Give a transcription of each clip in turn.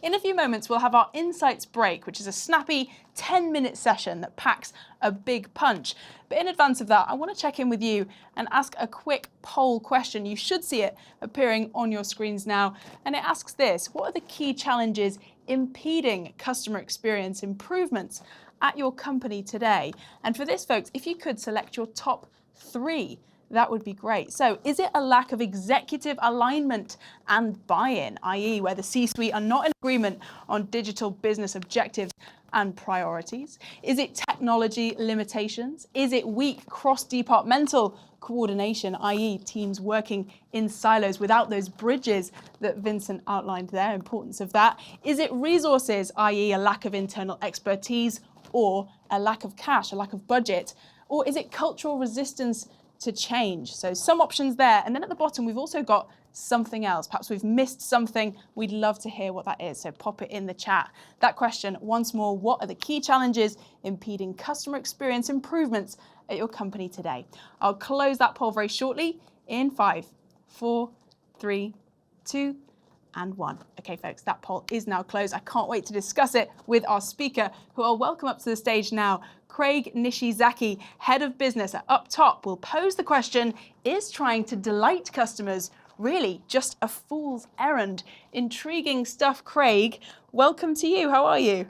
In a few moments, we'll have our Insights break, which is a snappy 10-minute session that packs a big punch. But in advance of that, I want to check in with you and ask a quick poll question. You should see it appearing on your screens now. And it asks this: what are the key challenges impeding customer experience improvements at your company today? And for this, folks, if you could select your top 3, that would be great. So is it a lack of executive alignment and buy-in, i.e. where the C-suite are not in agreement on digital business objectives and priorities? Is it technology limitations? Is it weak cross-departmental coordination, i.e. teams working in silos without those bridges that Vincent outlined there, importance of that? Is it resources, i.e. a lack of internal expertise or a lack of cash, a lack of budget? Or is it cultural resistance to change? So some options there. And then at the bottom, we've also got something else. Perhaps we've missed something. We'd love to hear what that is. So pop it in the chat. That question, once more, what are the key challenges impeding customer experience improvements at your company today? I'll close that poll very shortly in 5, 4, 3, 2, and 1. Okay, folks, that poll is now closed. I can't wait to discuss it with our speaker, who I'll welcome up to the stage now. Craig Nishizaki, Head of Business at Up Top, will pose the question: is trying to delight customers really just a fool's errand? Intriguing stuff, Craig. Welcome to you. How are you?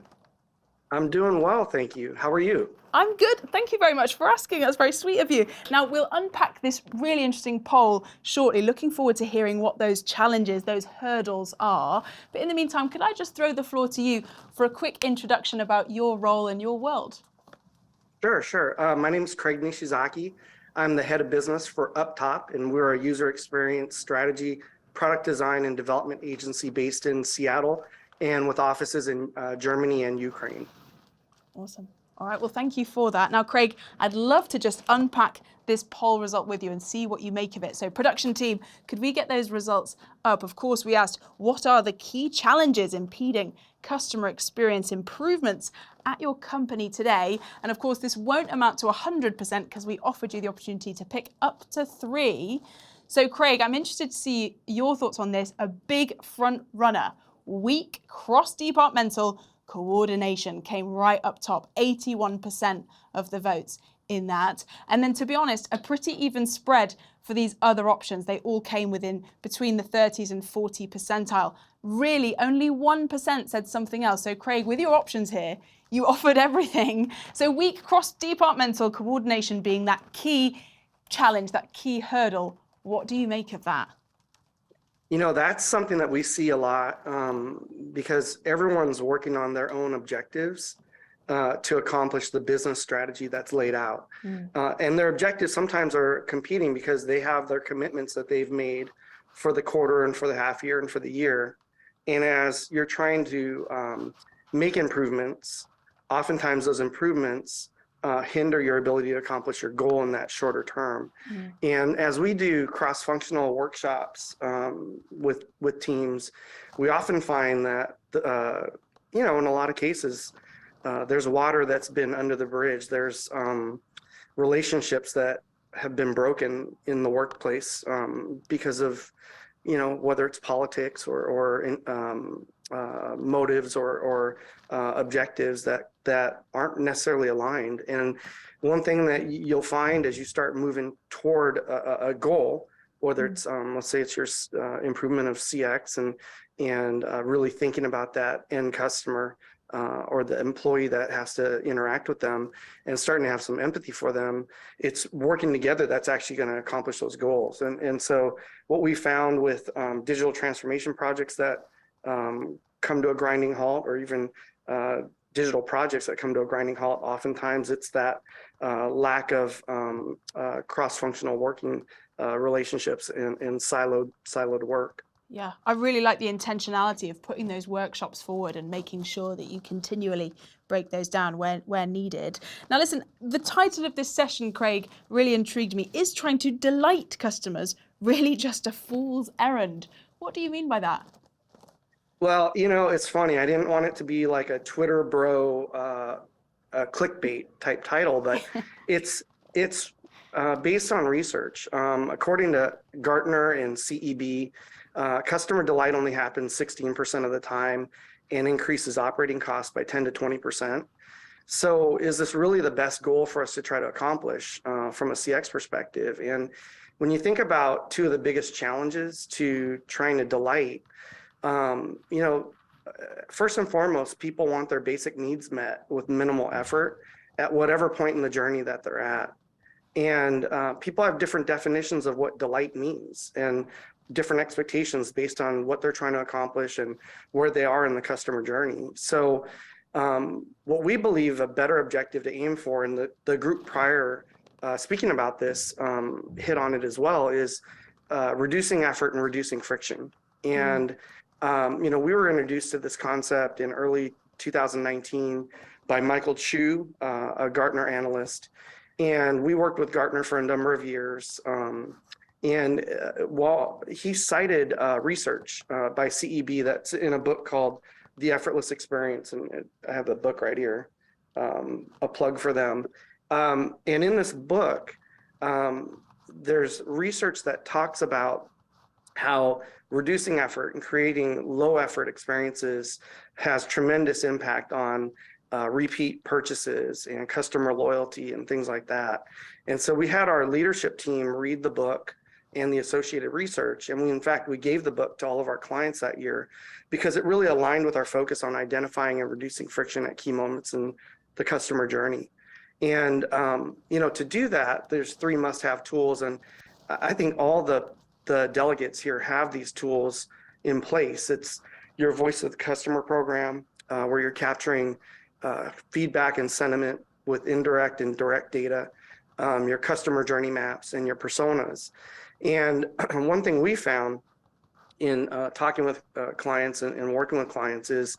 I'm doing well, thank you. How are you? I'm good. Thank you very much for asking. That's very sweet of you. Now, we'll unpack this really interesting poll shortly. Looking forward to hearing what those challenges, those hurdles are. But in the meantime, could I just throw the floor to you for a quick introduction about your role and your world? Sure. My name is Craig Nishizaki. I'm the head of business for Up Top, and we're a user experience strategy, product design, and development agency based in Seattle and with offices in Germany and Ukraine. Awesome. All right, well, thank you for that. Now, Craig, I'd love to just unpack this poll result with you and see what you make of it. So production team, could we get those results up? Of course, we asked, what are the key challenges impeding customer experience improvements at your company today? And of course, this won't amount to 100% because we offered you the opportunity to pick up to 3. So Craig, I'm interested to see your thoughts on this. A big front runner, weak cross-departmental coordination came right up top, 81% of the votes in that. And then, to be honest, a pretty even spread for these other options. They all came within between the 30s and 40 percentile. Really, only 1% said something else. So Craig, with your options here, you offered everything. So weak cross-departmental coordination being that key challenge, that key hurdle. What do you make of that? You know, that's something that we see a lot because everyone's working on their own objectives to accomplish the business strategy that's laid out. And their objectives sometimes are competing because they have their commitments that they've made for the quarter and for the half year and for the year. And as you're trying to make improvements, oftentimes those improvements hinder your ability to accomplish your goal in that shorter term. And as we do cross-functional workshops with teams, we often find that, in a lot of cases, there's water that's been under the bridge. There's relationships that have been broken in the workplace because of, whether it's politics or motives or objectives that aren't necessarily aligned. And one thing that you'll find as you start moving toward a goal, whether it's let's say it's your improvement of CX and really thinking about that end customer or the employee that has to interact with them and starting to have some empathy for them, it's working together that's actually going to accomplish those goals. And so what we found with digital transformation projects that come to a grinding halt, or even digital projects that come to a grinding halt, oftentimes it's that lack of cross-functional working relationships and siloed work. Yeah, I really like the intentionality of putting those workshops forward and making sure that you continually break those down where needed. Now listen, the title of this session, Craig, really intrigued me. Is trying to delight customers really just a fool's errand? What do you mean by that? Well, it's funny. I didn't want it to be like a Twitter bro clickbait type title, but it's based on research. According to Gartner and CEB, customer delight only happens 16% of the time, and increases operating costs by 10 to 20%. So is this really the best goal for us to try to accomplish from a CX perspective? And when you think about two of the biggest challenges to trying to delight, you know, first and foremost, people want their basic needs met with minimal effort at whatever point in the journey that they're at. And people have different definitions of what delight means and different expectations based on what they're trying to accomplish and where they are in the customer journey. So what we believe a better objective to aim for, and the group prior speaking about this hit on it as well, is reducing effort and reducing friction. And you know, we were introduced to this concept in early 2019 by Michael Chu, a Gartner analyst. And we worked with Gartner for a number of years. While he cited research by CEB that's in a book called The Effortless Experience, and I have the book right here, a plug for them. And in this book, there's research that talks about how reducing effort and creating low effort experiences has tremendous impact on repeat purchases and customer loyalty and things like that. And so we had our leadership team read the book and the associated research. And in fact, we gave the book to all of our clients that year because it really aligned with our focus on identifying and reducing friction at key moments in the customer journey. And, you know, to do that, there's 3 must-have tools. And I think all the delegates here have these tools in place. It's your voice of the customer program, where you're capturing feedback and sentiment with indirect and direct data, your customer journey maps, and your personas. And one thing we found in talking with clients and working with clients is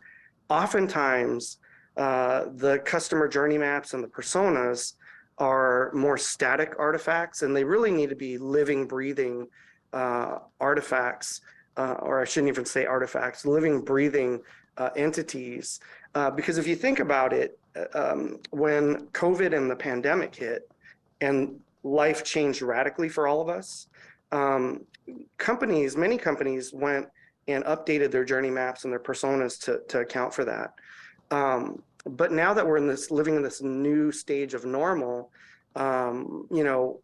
oftentimes the customer journey maps and the personas are more static artifacts, and they really need to be living, breathing artifacts, or I shouldn't even say artifacts, living, breathing entities. Because if you think about it, when COVID and the pandemic hit and life changed radically for all of us, many companies went and updated their journey maps and their personas to account for that. But now that we're living in this new stage of normal, you know,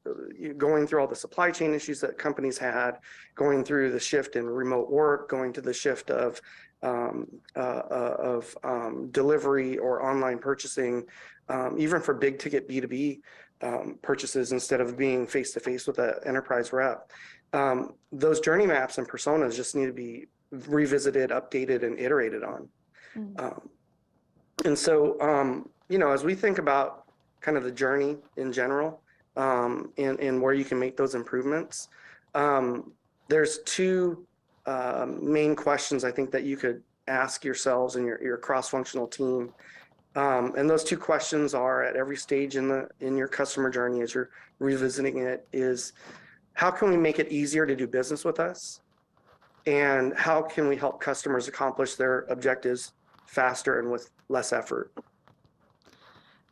going through all the supply chain issues that companies had, going through the shift in remote work, going to the shift of delivery or online purchasing, even for big ticket B2B purchases instead of being face-to-face with an enterprise rep. Those journey maps and personas just need to be revisited, updated, and iterated on. And so, you know, as we think about kind of the journey in general, and where you can make those improvements, there's 2 main questions I think that you could ask yourselves and your cross-functional team. And those 2 questions are at every stage in your customer journey as you're revisiting it is, how can we make it easier to do business with us? And how can we help customers accomplish their objectives faster and with less effort?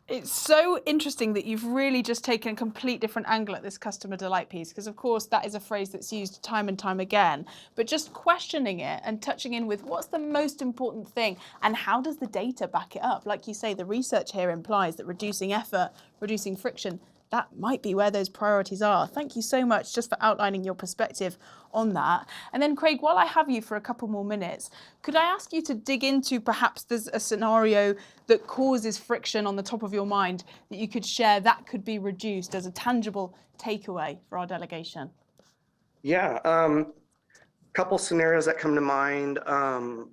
It's so interesting that you've really just taken a complete different angle at this customer delight piece, because of course that is a phrase that's used time and time again, but just questioning it and touching in with what's the most important thing and how does the data back it up? Like you say, the research here implies that reducing effort, reducing friction, that might be where those priorities are. Thank you so much just for outlining your perspective on that. And then Craig, while I have you for a couple more minutes, could I ask you to dig into perhaps there's a scenario that causes friction on the top of your mind that you could share that could be reduced as a tangible takeaway for our delegation? Yeah, couple scenarios that come to mind. You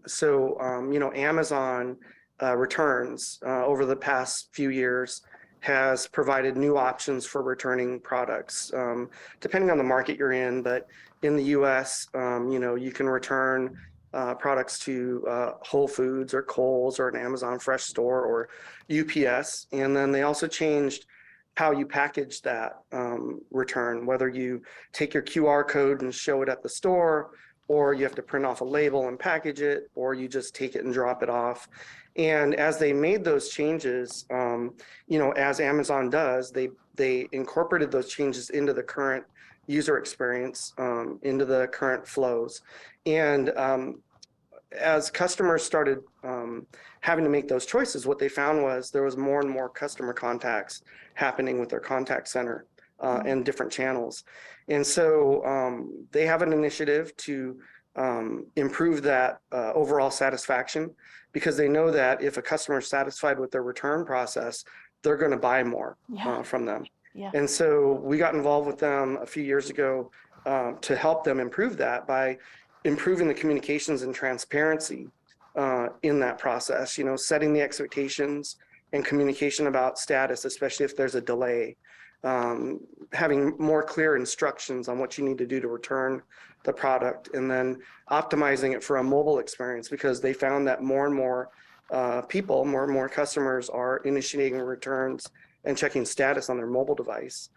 know, Amazon returns over the past few years has provided new options for returning products, depending on the market you're in. But in the US, you know, you can return products to Whole Foods or Kohl's or an Amazon Fresh store or UPS. And then they also changed how you package that return, whether you take your QR code and show it at the store, or you have to print off a label and package it, or you just take it and drop it off. And as they made those changes, you know, as Amazon does, they incorporated those changes into the current user experience, into the current flows. And as customers started having to make those choices, what they found was there was more and more customer contacts happening with their contact center and different channels. And so they have an initiative to improve that overall satisfaction, because they know that if a customer is satisfied with their return process, they're going to buy more from them. Yeah. And so we got involved with them a few years ago to help them improve that by improving the communications and transparency in that process, setting the expectations and communication about status, especially if there's a delay, having more clear instructions on what you need to do to return the product, and then optimizing it for a mobile experience, because they found that more and more people, more and more customers are initiating returns and checking status on their mobile device.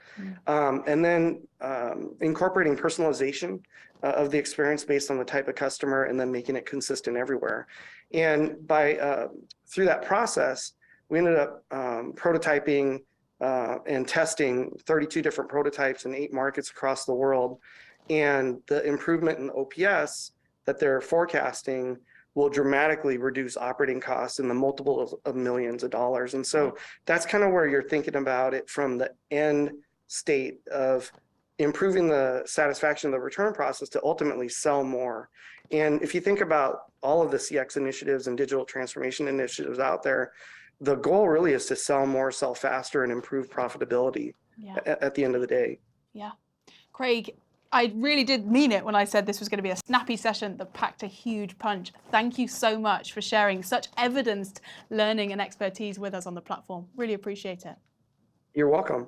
And then incorporating personalization of the experience based on the type of customer, and then making it consistent everywhere. And by through that process, we ended up prototyping and testing 32 different prototypes in 8 markets across the world. And the improvement in OPS that they're forecasting will dramatically reduce operating costs in the multiple of millions of dollars. And so that's kind of where you're thinking about it from the end state of improving the satisfaction of the return process to ultimately sell more. And if you think about all of the CX initiatives and digital transformation initiatives out there, the goal really is to sell more, sell faster, and improve profitability at the end of the day. Yeah. Craig, I really did mean it when I said this was going to be a snappy session that packed a huge punch. Thank you so much for sharing such evidenced learning and expertise with us on the platform. Really appreciate it. You're welcome.